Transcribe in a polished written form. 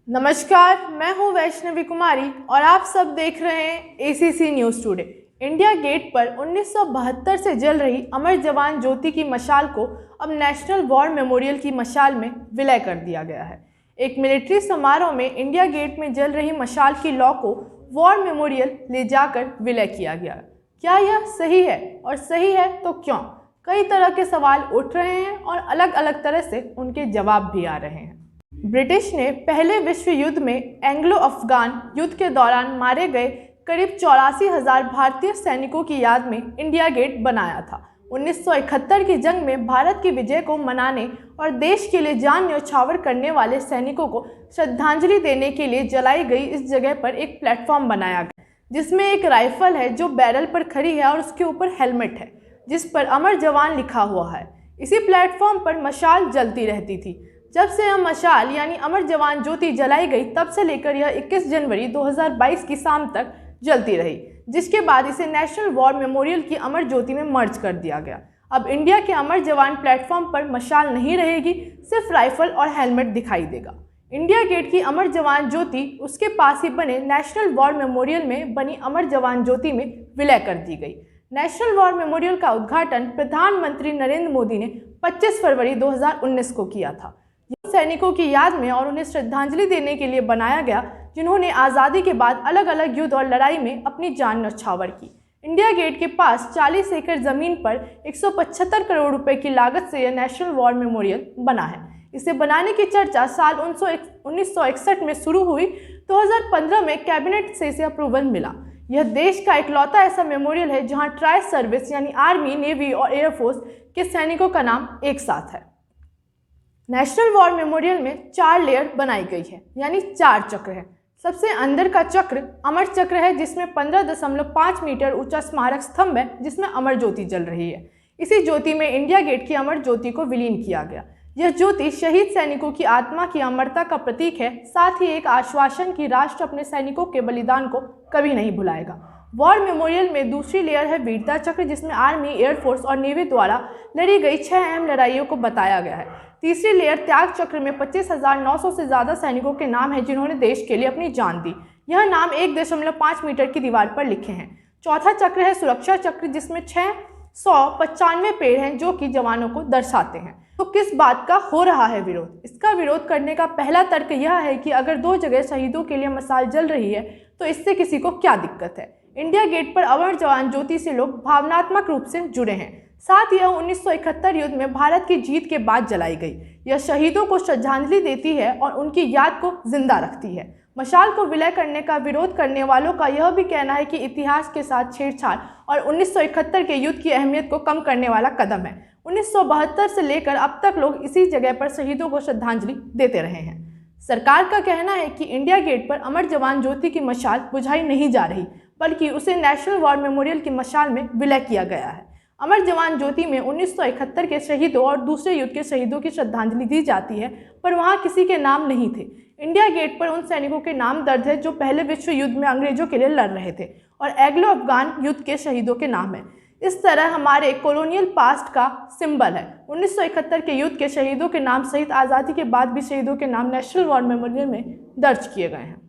नमस्कार, मैं हूं वैष्णवी कुमारी और आप सब देख रहे हैं ACC news today. India gate पर 1972 से जल रही अमर जवान ज्योति की मशाल को अब नेशनल वॉर मेमोरियल की मशाल में विलय कर दिया गया है। एक मिलिट्री समारोह में इंडिया गेट में जल रही मशाल की लौ को वॉर मेमोरियल ले जाकर विलय किया गया। क्या यह सही है, और सही है तो क्यों? कई तरह के सवाल उठ रहे हैं और अलग अलग तरह से उनके जवाब भी आ रहे हैं। ब्रिटिश ने पहले विश्व युद्ध में एंग्लो अफगान युद्ध के दौरान मारे गए करीब 84,000 भारतीय सैनिकों की याद में इंडिया गेट बनाया था। 1971 की जंग में भारत की विजय को मनाने और देश के लिए जान न्यौछावर करने वाले सैनिकों को श्रद्धांजलि देने के लिए जलाई गई इस जगह पर एक प्लेटफॉर्म बनाया गया, जिसमें एक राइफल है जो बैरल पर खड़ी है और उसके ऊपर हेलमेट है जिस पर अमर जवान लिखा हुआ है। इसी प्लेटफॉर्म पर मशाल जलती रहती थी। जब से यह मशाल यानी अमर जवान ज्योति जलाई गई, तब से लेकर यह 21 जनवरी 2022 की शाम तक जलती रही, जिसके बाद इसे नेशनल वॉर मेमोरियल की अमर ज्योति में मर्ज कर दिया गया। अब इंडिया के अमर जवान प्लेटफॉर्म पर मशाल नहीं रहेगी, सिर्फ राइफल और हेलमेट दिखाई देगा। इंडिया गेट की अमर जवान ज्योति उसके पास ही बने नेशनल वॉर मेमोरियल में बनी अमर जवान ज्योति में विलय कर दी गई। नेशनल वॉर मेमोरियल का उद्घाटन प्रधानमंत्री नरेंद्र मोदी ने 25 फरवरी 2019 को किया था। यह सैनिकों की याद में और उन्हें श्रद्धांजलि देने के लिए बनाया गया, जिन्होंने आज़ादी के बाद अलग अलग युद्ध और लड़ाई में अपनी जान न्यौछावर की। इंडिया गेट के पास 40 एकड़ जमीन पर 175 करोड़ रुपए की लागत से यह नेशनल वॉर मेमोरियल बना है। इसे बनाने की चर्चा साल 1961 में शुरू हुई। 2015 में कैबिनेट से इसे अप्रूवल मिला। यह देश का इकलौता ऐसा मेमोरियल है जहां ट्राई सर्विस यानी आर्मी, नेवी और एयरफोर्स के सैनिकों का नाम एक साथ है। नेशनल वॉर मेमोरियल में 4 लेयर बनाई गई है, यानी 4 चक्र है। सबसे अंदर का चक्र अमर चक्र है, जिसमें 15.5 मीटर ऊंचा स्मारक स्तंभ है जिसमें अमर ज्योति जल रही है। इसी ज्योति में इंडिया गेट की अमर ज्योति को विलीन किया गया। यह ज्योति शहीद सैनिकों की आत्मा की अमरता का प्रतीक है, साथ ही एक आश्वासन कि राष्ट्र अपने सैनिकों के बलिदान को कभी नहीं भुलाएगा। वॉर मेमोरियल में दूसरी लेयर है वीरता चक्र, जिसमें आर्मी, एयरफोर्स और नेवी द्वारा लड़ी गई 6 अहम लड़ाइयों को बताया गया है। तीसरी लेयर त्याग चक्र में 25,900 से ज़्यादा सैनिकों के नाम हैं जिन्होंने देश के लिए अपनी जान दी। यह नाम 1.5 मीटर की दीवार पर लिखे हैं। चौथा चक्र है सुरक्षा चक्र, जिसमें 695 पेड़ हैं जो कि जवानों को दर्शाते हैं। तो किस बात का हो रहा है विरोध? इसका विरोध करने का पहला तर्क यह है कि अगर 2 जगह शहीदों के लिए मशाल जल रही है तो इससे किसी को क्या दिक्कत है। इंडिया गेट पर अमर जवान ज्योति से लोग भावनात्मक रूप से जुड़े हैं। साथ ही यह 1971 युद्ध में भारत की जीत के बाद जलाई गई। यह शहीदों को श्रद्धांजलि देती है और उनकी याद को जिंदा रखती है। मशाल को विलय करने का विरोध करने वालों का यह भी कहना है कि इतिहास के साथ छेड़छाड़ और 1971 के युद्ध की अहमियत को कम करने वाला कदम है। 1972 से लेकर अब तक लोग इसी जगह पर शहीदों को श्रद्धांजलि देते रहे हैं। सरकार का कहना है कि इंडिया गेट पर अमर जवान ज्योति की मशाल बुझाई नहीं जा रही, बल्कि उसे नेशनल वॉर मेमोरियल की मशाल में विलय किया गया है। अमर जवान ज्योति में 1971 के शहीदों और दूसरे युद्ध के शहीदों की श्रद्धांजलि दी जाती है, पर वहां किसी के नाम नहीं थे। इंडिया गेट पर उन सैनिकों के नाम दर्ज है जो पहले विश्व युद्ध में अंग्रेजों के लिए लड़ रहे थे, और एंग्लो अफगान युद्ध के शहीदों के नाम है। इस तरह हमारे कॉलोनियल पास्ट का सिंबल है। 1971 के युद्ध के शहीदों के नाम सहित आज़ादी के बाद भी शहीदों के नाम नेशनल वॉर मेमोरियल में दर्ज किए गए हैं।